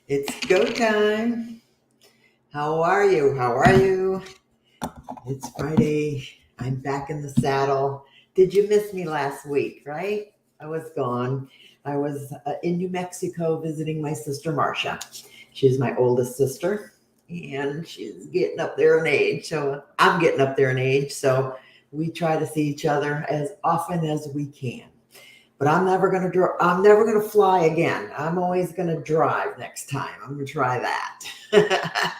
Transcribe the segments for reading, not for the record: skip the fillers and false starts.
It's go time. How are you? How are you? It's Friday. I'm back in the saddle. Did you miss me last week, right? I was gone. I was in New Mexico visiting my sister Marcia. She's my oldest sister, and she's getting up there in age. So I'm getting up there in age. So we try to see each other as often as we can. But I'm never gonna I'm never gonna fly again. I'm always gonna drive next time. I'm gonna try that.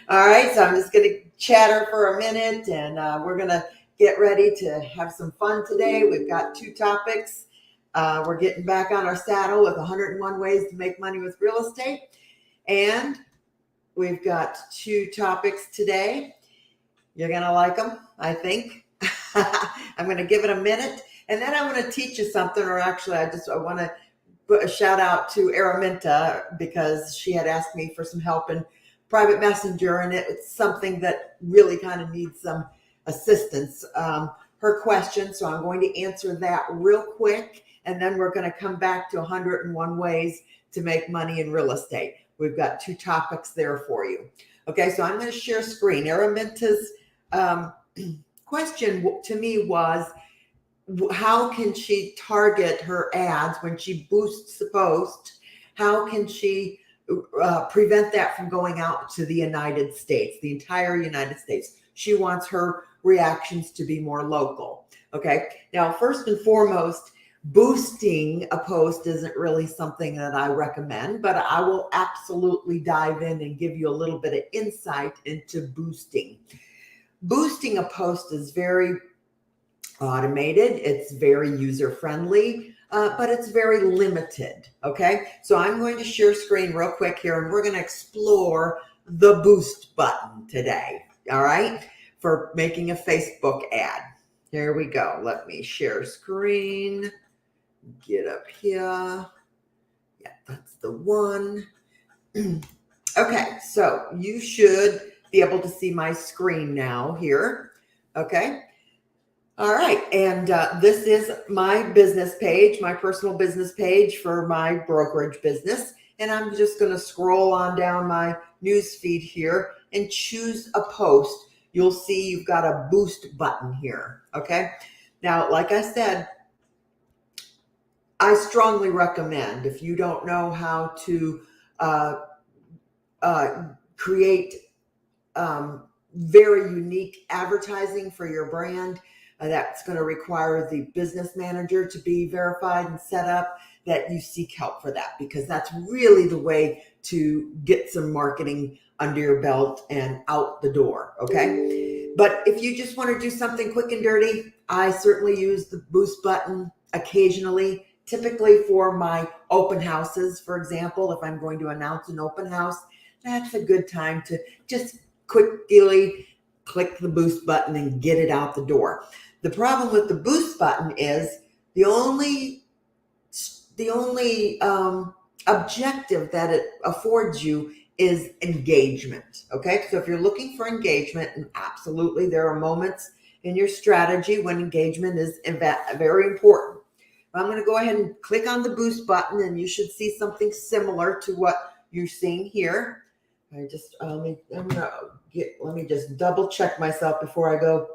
All right, so I'm just gonna chatter for a minute, and we're gonna get ready to have some fun today. We've got two topics. We're getting back on our saddle with 101 ways to make money with real estate, and we've got two topics today. You're gonna like them, I think. I'm gonna give it a minute. And then I want to teach you something, or actually, I want to put a shout out to Araminta because she had asked me for some help in private messenger, and it's something that really kind of needs some assistance. Her question, so I'm going to answer that real quick, and then we're going to come back to 101 ways to make money in real estate. We've got two topics there for you. Okay, so I'm going to share screen. Araminta's question to me was, how can she target her ads when she boosts the post? How can she prevent that from going out to the United States, the entire United States? She wants her reactions to be more local. Okay. Now, first and foremost, boosting a post isn't really something that I recommend, but I will absolutely dive in and give you a little bit of insight into boosting. Boosting a post is very automated. It's very user-friendly, but it's very limited. Okay, so I'm going to share screen real quick here, and we're going to explore the boost button today. All right, for making a Facebook ad. Here we go. Let me share screen. Get up here. Yeah, that's the one. Okay, so you should be able to see my screen now here. Okay. All right, and this is my business page, my personal business page for my brokerage business. And I'm just going to scroll on down my news feed here and choose a post. You'll see you've got a boost button here. Okay. Now, like I said, I strongly recommend, if you don't know how to create very unique advertising for your brand, that's going to require the business manager to be verified and set up, that you seek help for that, because that's really the way to get some marketing under your belt and out the door. Okay. But if you just want to do something quick and dirty, I certainly use the boost button occasionally, typically for my open houses. For example, if I'm going to announce an open house, that's a good time to just quickly click the boost button and get it out the door. The problem with the boost button is the only objective that it affords you is engagement. Okay, so if you're looking for engagement, and absolutely there are moments in your strategy when engagement is very important. I'm going to go ahead and click on the boost button, and you should see something similar to what you're seeing here. Let me just double check myself before I go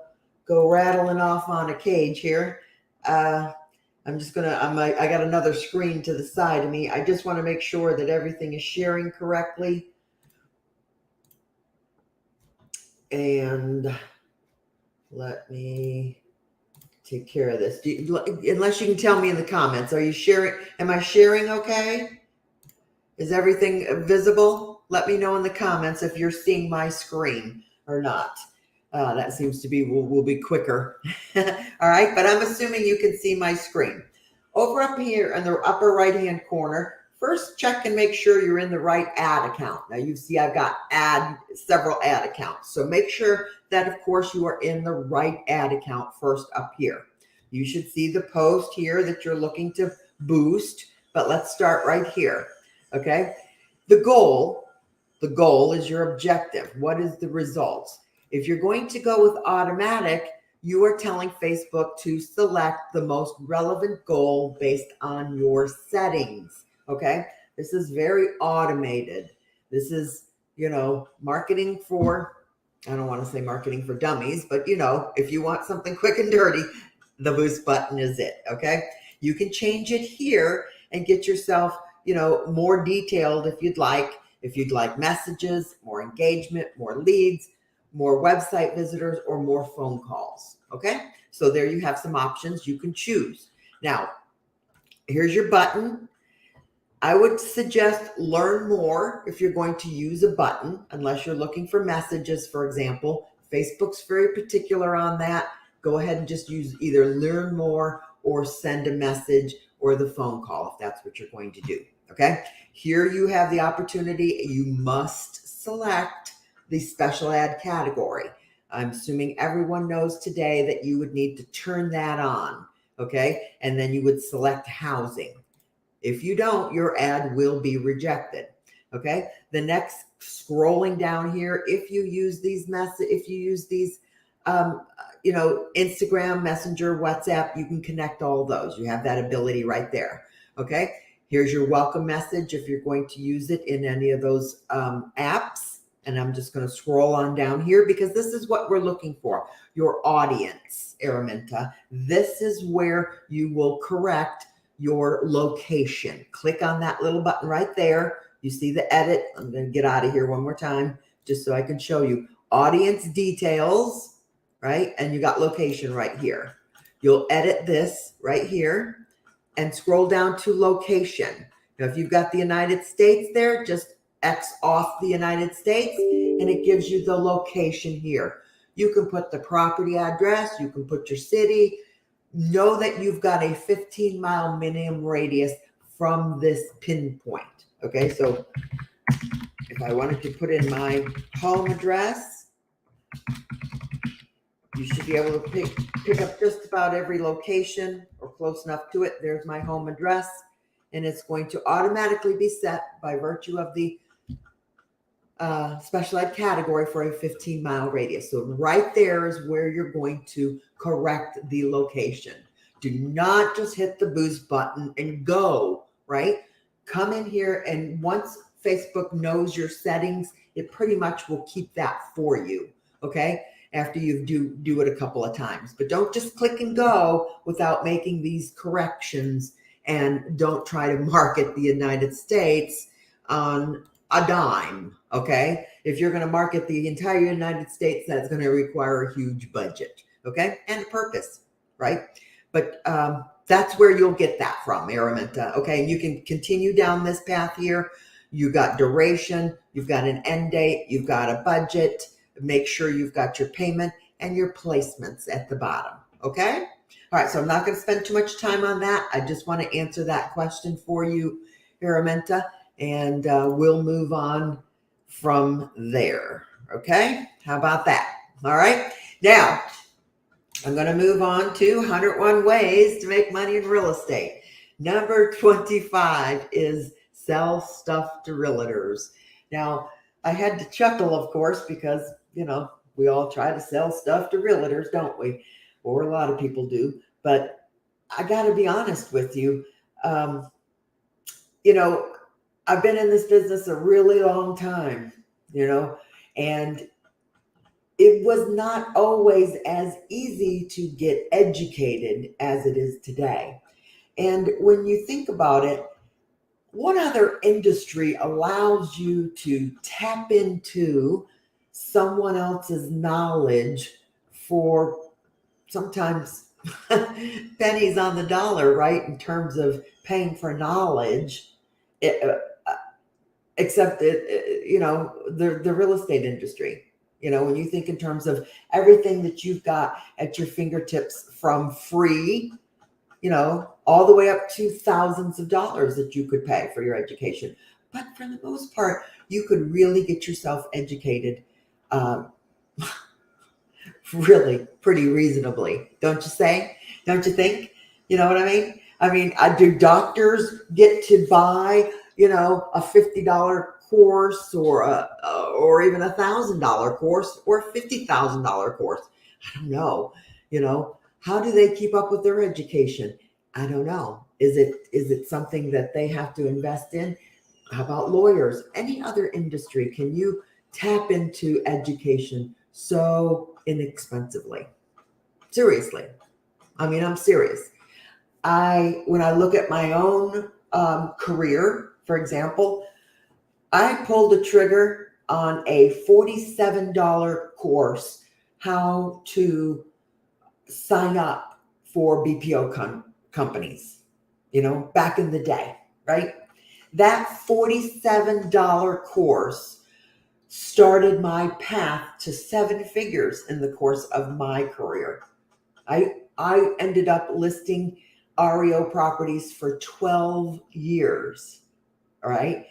rattling off on a cage here. I got another screen to the side of me. I just want to make sure that everything is sharing correctly. And let me take care of this. Unless you can tell me in the comments, are you sharing? Am I sharing okay? Is everything visible? Let me know in the comments if you're seeing my screen or not. That seems to be, will be quicker. All right, but I'm assuming you can see my screen. Over up here in the upper right-hand corner, first check and make sure you're in the right ad account. Now you see I've got several ad accounts. So make sure that, of course, you are in the right ad account first up here. You should see the post here that you're looking to boost, but let's start right here. Okay, the goal is your objective. What is the results? If you're going to go with automatic, you are telling Facebook to select the most relevant goal based on your settings. Okay. This is very automated. This is, marketing for, I don't want to say marketing for dummies, but if you want something quick and dirty, the boost button is it. Okay. You can change it here and get yourself, more detailed if you'd like. If you'd like messages, more engagement, more leads, more website visitors, or more phone calls. Okay. So there you have some options you can choose. Now, here's your button. I would suggest learn more if you're going to use a button, unless you're looking for messages, for example. Facebook's very particular on that. Go ahead and just use either learn more or send a message or the phone call if that's what you're going to do. Okay. Here you have the opportunity. You must select the special ad category. I'm assuming everyone knows today that you would need to turn that on. Okay. And then you would select housing. If you don't, your ad will be rejected. Okay. The next, scrolling down here, if you use these Instagram, Messenger, WhatsApp, you can connect all those. You have that ability right there. Okay. Here's your welcome message if you're going to use it in any of those apps. And I'm just going to scroll on down here because this is what we're looking for. Your audience, Araminta. This is where you will correct your location. Click on that little button right there. You see the edit. I'm going to get out of here one more time just so I can show you audience details, right? And you got location right here. You'll edit this right here and scroll down to location. Now, if you've got the United States there, just X off the United States and it gives you the location here. You can put the property address. You can put your city. Know that you've got a 15-mile minimum radius from this pinpoint. Okay, so if I wanted to put in my home address, you should be able to pick up just about every location or close enough to it. There's my home address, and it's going to automatically be set by virtue of the special ed category for a 15-mile radius. So right there is where you're going to correct the location. Do not just hit the boost button and go, right? Come in here, and once Facebook knows your settings, it pretty much will keep that for you, okay? After you do it a couple of times. But don't just click and go without making these corrections, and don't try to market the United States on a dime, okay? If you're going to market the entire United States, that's going to require a huge budget, okay? And a purpose, right? But that's where you'll get that from, Araminta, okay? And you can continue down this path here. You got duration, you've got an end date, you've got a budget. Make sure you've got your payment and your placements at the bottom, okay? All right, so I'm not going to spend too much time on that. I just want to answer that question for you, Araminta. And we'll move on from there. Okay. How about that? All right. Now, I'm going to move on to 101 ways to make money in real estate. Number 25 is sell stuff to realtors. Now, I had to chuckle, of course, because, we all try to sell stuff to realtors, don't we? Or a lot of people do. But I got to be honest with you. I've been in this business a really long time, and it was not always as easy to get educated as it is today. And when you think about it, what other industry allows you to tap into someone else's knowledge for sometimes pennies on the dollar, right? In terms of paying for knowledge. Except the real estate industry. When you think in terms of everything that you've got at your fingertips, from free, all the way up to thousands of dollars that you could pay for your education. But for the most part, you could really get yourself educated really pretty reasonably. Don't you say? Don't you think? You know what I mean? Do doctors get to buy a $50 course or even $1,000 course or a $50,000 course? I don't know. How do they keep up with their education? I don't know. Is it something that they have to invest in? How about lawyers? Any other industry? Can you tap into education so inexpensively? Seriously. I mean, I'm serious. When I look at my own career, for example, I pulled the trigger on a $47 course, how to sign up for BPO companies, back in the day, right? That $47 course started my path to 7 figures in the course of my career. I ended up listing REO properties for 12 years, all right,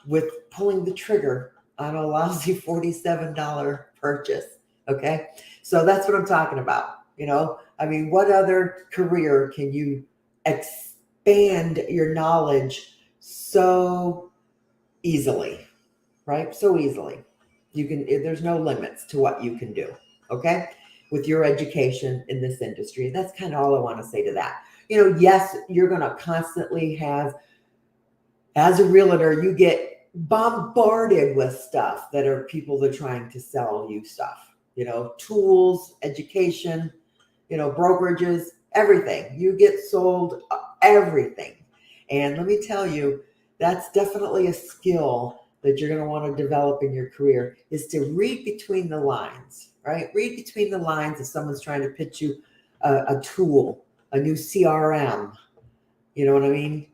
with pulling the trigger on a lousy $47 purchase. Okay. So that's what I'm talking about. I mean, what other career can you expand your knowledge so easily, right? So easily. There's no limits to what you can do. Okay. With your education in this industry. That's kind of all I want to say to that. Yes, you're going to constantly have, as a realtor, you get bombarded with stuff that are people that are trying to sell you stuff, tools, education, brokerages, everything. You get sold everything. And let me tell you, that's definitely a skill that you're going to want to develop in your career, is to read between the lines, right? Read between the lines if someone's trying to pitch you a tool, a new CRM. You know what I mean?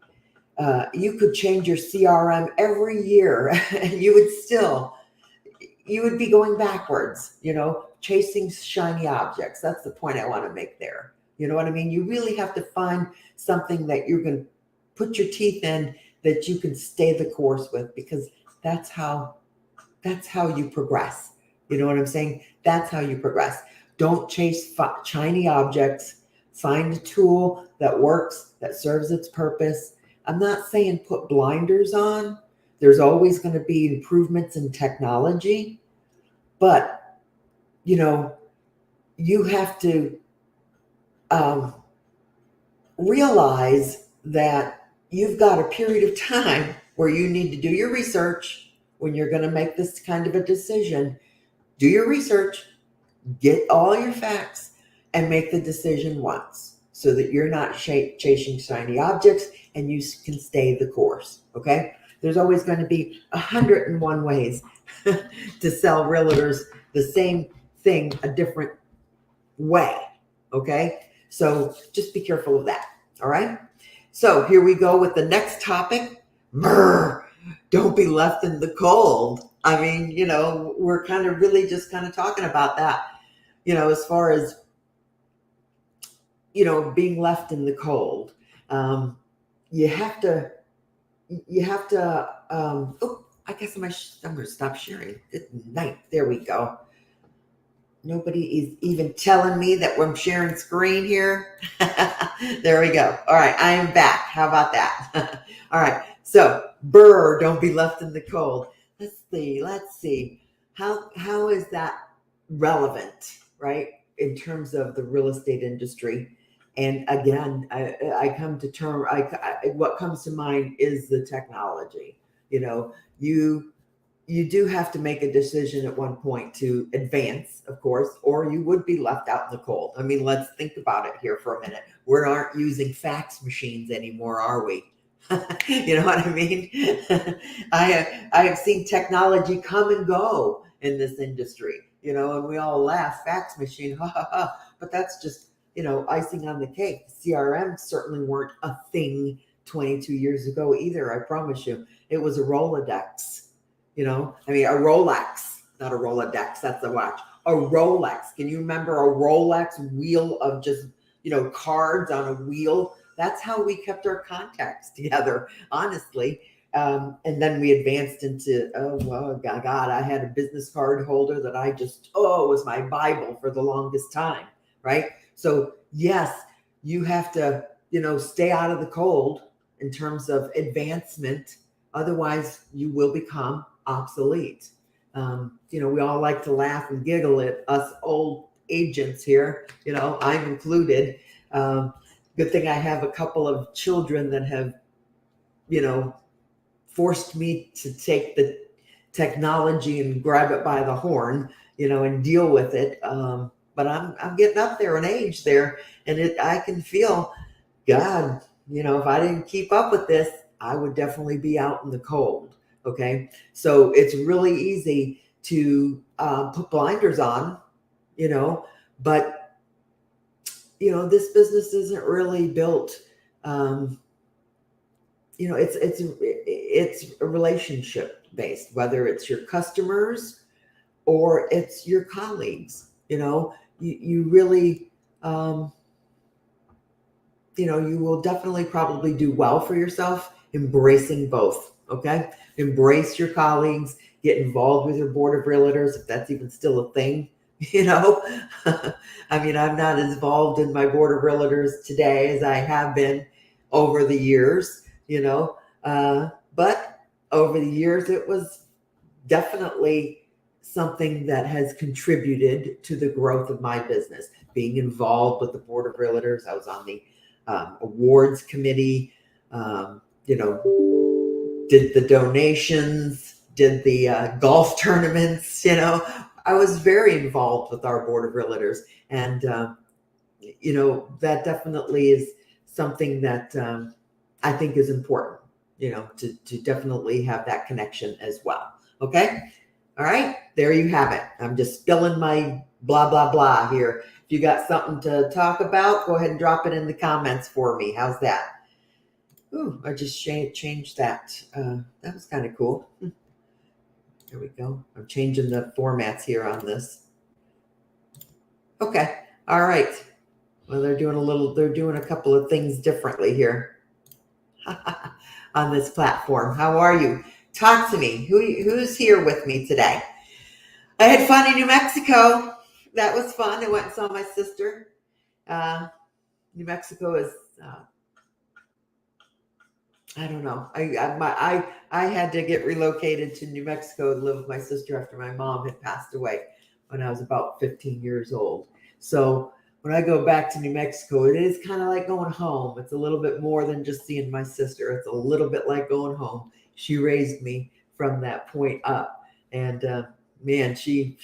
You could change your CRM every year and you would be going backwards, chasing shiny objects. That's the point I want to make there. You know what I mean? You really have to find something that you're going to put your teeth in, that you can stay the course with, because that's how you progress. You know what I'm saying? That's how you progress. Don't chase shiny objects. Find a tool that works, that serves its purpose. I'm not saying put blinders on. There's always going to be improvements in technology, but you have to realize that you've got a period of time where you need to do your research. When you're going to make this kind of a decision, do your research, get all your facts, and make the decision once, so that you're not chasing shiny objects and you can stay the course. Okay. There's always going to be 101 ways to sell realtors the same thing a different way. Okay. So just be careful of that. All right. So here we go with the next topic. BRRR, don't be left in the cold. I mean, we're kind of really just kind of talking about that, as far as, being left in the cold. You have to, I guess I'm going to stop sharing. Good night. There we go. Nobody is even telling me that I'm sharing screen here. There we go. All right. I am back. How about that? All right. So BRRR, don't be left in the cold. Let's see. How is that relevant, right? In terms of the real estate industry. And again, I come to term, what comes to mind is the technology. You do have to make a decision at one point to advance, of course, or you would be left out in the cold. I mean, let's think about it here for a minute. We aren't using fax machines anymore, are we? You know what I mean? I have seen technology come and go in this industry, and we all laugh, fax machine, ha ha ha. But that's just, icing on the cake. CRM certainly weren't a thing 22 years ago either. I promise you, it was a Rolodex. A Rolex, not a Rolodex, that's a watch. A Rolex. Can you remember a Rolex wheel of just, cards on a wheel? That's how we kept our contacts together, honestly. And then we advanced into, God, I had a business card holder that it was my Bible for the longest time, right? So yes, you have to, stay out of the cold in terms of advancement. Otherwise, you will become obsolete. We all like to laugh and giggle at us old agents here, I'm included. Good thing I have a couple of children that have, forced me to take the technology and grab it by the horn, and deal with it. But I'm getting up there in age there, and I can feel, God, if I didn't keep up with this, I would definitely be out in the cold. Okay, so it's really easy to put blinders on, but this business isn't really built. It's a relationship based, whether it's your customers or it's your colleagues. You really, you will definitely probably do well for yourself embracing both. Okay, embrace your colleagues, get involved with your board of realtors if that's even still a thing. I mean, I'm not as involved in my board of realtors today as I have been over the years. But over the years, it was definitely something that has contributed to the growth of my business. Being involved with the board of realtors, I was on the awards committee, did the donations, did the golf tournaments. I was very involved with our board of realtors, and that definitely is something that I think is important, to definitely have that connection as well. Okay. All right. There you have it. I'm just spilling my blah, blah, blah here. If you got something to talk about, go ahead and drop it in the comments for me. How's that? Ooh, I just changed that. That was kind of cool. There we go. I'm changing the formats here on this. Okay. All right. Well, they're doing a couple of things differently here on this platform. How are you? Talk to me. Who's here with me today? I had fun in New Mexico. That was fun. I went and saw my sister. New Mexico is, I don't know. I had to get relocated to New Mexico to live with my sister after my mom had passed away when I was about 15 years old. So when I go back to New Mexico, it is kind of like going home. It's a little bit more than just seeing my sister. It's a little bit like going home. She raised me from that point up, and man, she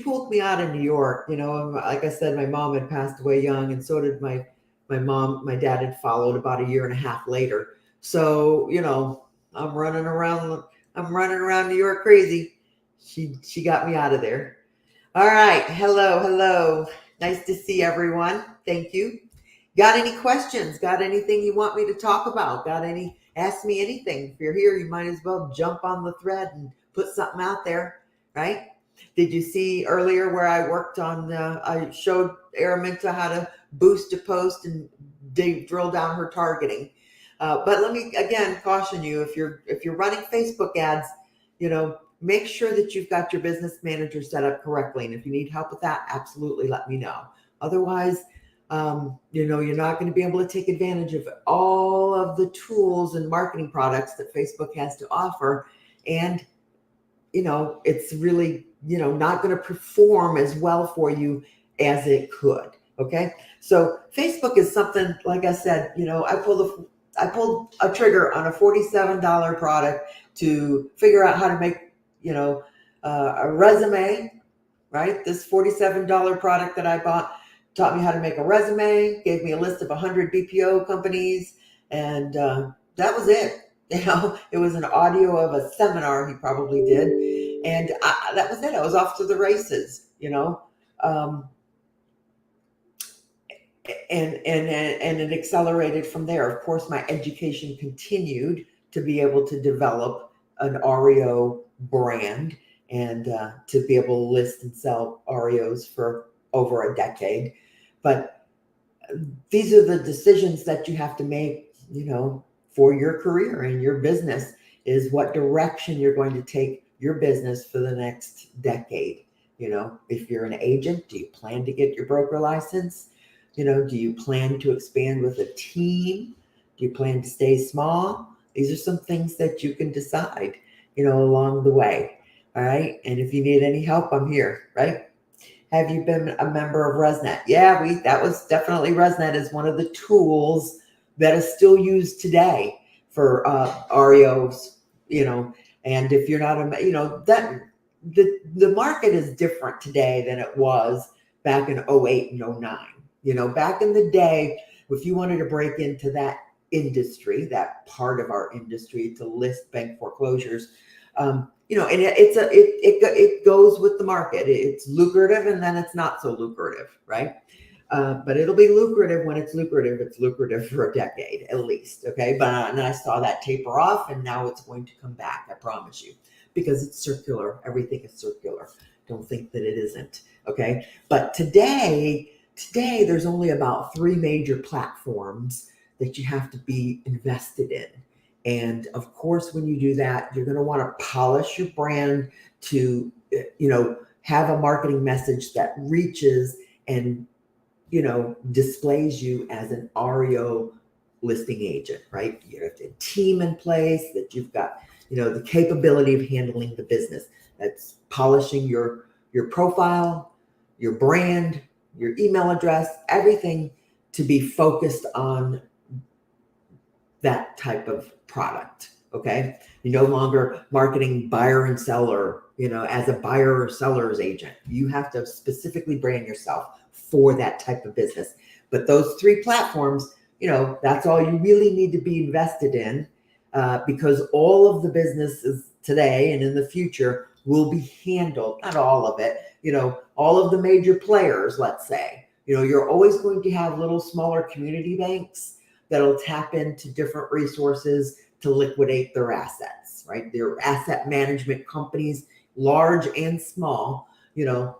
pulled me out of New York. Like I said, my mom had passed away young, and so did my mom. My dad had followed about a year and a half later. So I'm running around New York crazy. She got me out of there. All right. Hello. Nice to see everyone. Thank you. Got any questions? Got anything you want me to talk about? Ask me anything. If you're here, you might as well jump on the thread and put something out there, right? Did you see earlier where I worked on I showed Araminta how to boost a post and drill down her targeting. But let me again caution you, if you're running Facebook ads, make sure that you've got your business manager set up correctly. And if you need help with that, absolutely let me know. Otherwise, you're not going to be able to take advantage of all of the tools and marketing products that Facebook has to offer. And, it's really, not going to perform as well for you as it could. Okay. So Facebook is something, like I said, I pulled a trigger on a $47 product to figure out how to make, a resume, right? This $47 product that I bought taught me how to make a resume, gave me a list of 100 BPO companies, and that was it. It was an audio of a seminar he probably did, and that was it. I was off to the races, and it accelerated from there. Of course, my education continued to be able to develop an REO brand and to be able to list and sell REOs for over a decade. But these are the decisions that you have to make, for your career and your business, is what direction you're going to take your business for the next decade. If you're an agent, do you plan to get your broker license? Do you plan to expand with a team? Do you plan to stay small? These are some things that you can decide, along the way. All right. And if you need any help, I'm here, right? Have you been a member of ResNet? Yeah, that was definitely ResNet is one of the tools that is still used today for REOs, and if you're not that the market is different today than it was back in '08 and '09. Back in the day, if you wanted to break into that industry, that part of our industry to list bank foreclosures, and it goes with the market. It's lucrative, and then it's not so lucrative, right? But it'll be lucrative when it's lucrative. It's lucrative for a decade at least, okay? But and I saw that taper off, and now it's going to come back. I promise you, because it's circular. Everything is circular. Don't think that it isn't, okay? But today there's only about 3 major platforms that you have to be invested in. And of course, when you do that, you're going to want to polish your brand to, have a marketing message that reaches and, displays you as an REO listing agent, right? You have a team in place that you've got, the capability of handling the business. That's polishing your profile, your brand, your email address, everything to be focused on that type of product. Okay. You're no longer marketing buyer and seller, as a buyer or seller's agent. You have to specifically brand yourself for that type of business. But those 3 platforms, that's all you really need to be invested in, because all of the businesses today and in the future will be handled, not all of it, all of the major players, let's say, you're always going to have little smaller community banks that'll tap into different resources to liquidate their assets, right? Their asset management companies, large and small,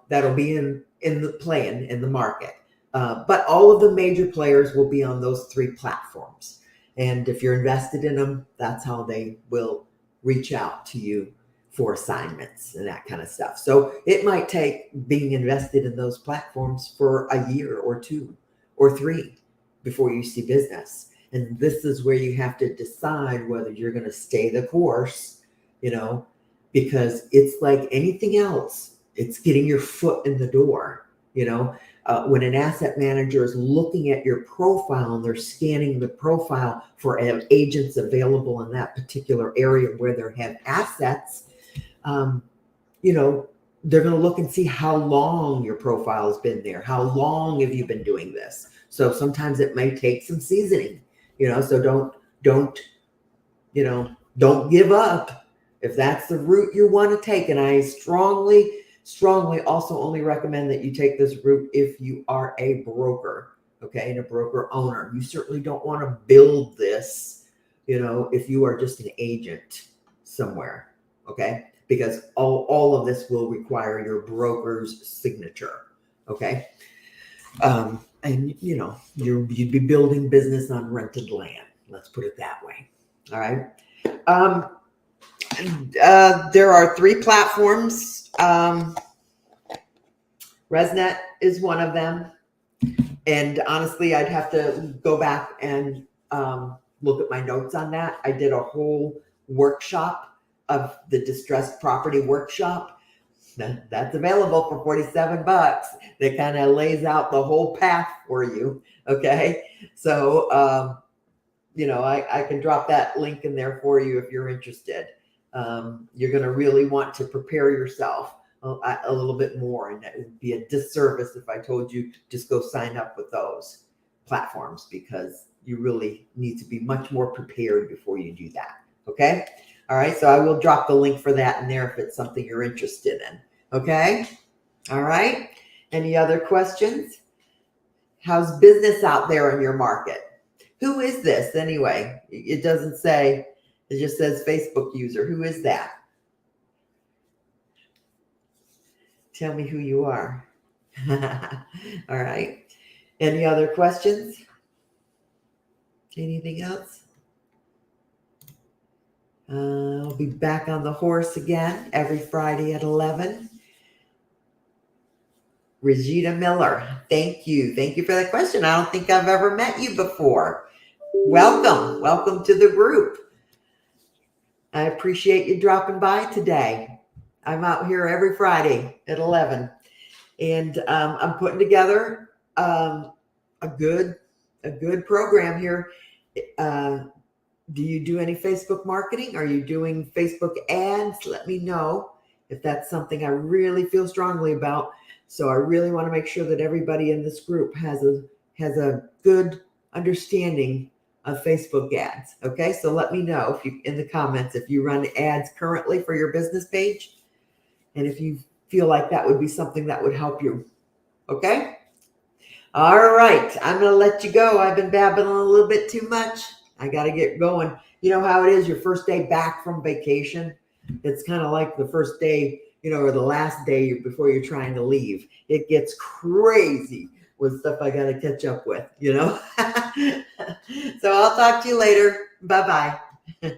that'll be in the market. But all of the major players will be on those 3 platforms. And if you're invested in them, that's how they will reach out to you for assignments and that kind of stuff. So it might take being invested in those platforms for a year or 2 or 3 before you see business. And this is where you have to decide whether you're going to stay the course, because it's like anything else. It's getting your foot in the door. When an asset manager is looking at your profile and they're scanning the profile for agents available in that particular area where they have assets, they're going to look and see how long your profile has been there. How long have you been doing this? So sometimes it may take some seasoning, so don't give up if that's the route you want to take. And I strongly also only recommend that you take this route if you are a broker, okay, and a broker owner. You certainly don't want to build this, if you are just an agent somewhere, okay, because all of this will require your broker's signature, okay. And you'd be building business on rented land. Let's put it that way. All right. There are 3 platforms. ResNet is one of them. And honestly, I'd have to go back and look at my notes on that. I did a whole workshop of the distressed property workshop. That's available for $47. That kind of lays out the whole path for you. Okay. So, I can drop that link in there for you if you're interested. You're going to really want to prepare yourself a little bit more, and it would be a disservice if I told you just go sign up with those platforms, because you really need to be much more prepared before you do that. Okay. All right. So I will drop the link for that in there if it's something you're interested in. Okay. All right. Any other questions? How's business out there in your market? Who is this anyway? It doesn't say, it just says Facebook user. Who is that? Tell me who you are. All right. Any other questions? Anything else? I'll be back on the horse again every Friday at 11. Regina Miller, thank you. Thank you for that question. I don't think I've ever met you before. Welcome. Welcome to the group. I appreciate you dropping by today. I'm out here every Friday at 11. And I'm putting together a good program here. Do you do any Facebook marketing? Are you doing Facebook ads? Let me know if that's something I really feel strongly about. So I really want to make sure that everybody in this group has a good understanding of Facebook ads. Okay, so let me know if you in the comments if you run ads currently for your business page, and if you feel like that would be something that would help you. Okay. All right, I'm going to let you go. I've been babbling a little bit too much. I got to get going. You know how it is your first day back from vacation? It's kind of like the first day, or the last day before you're trying to leave. It gets crazy with stuff I got to catch up with, So I'll talk to you later. Bye-bye.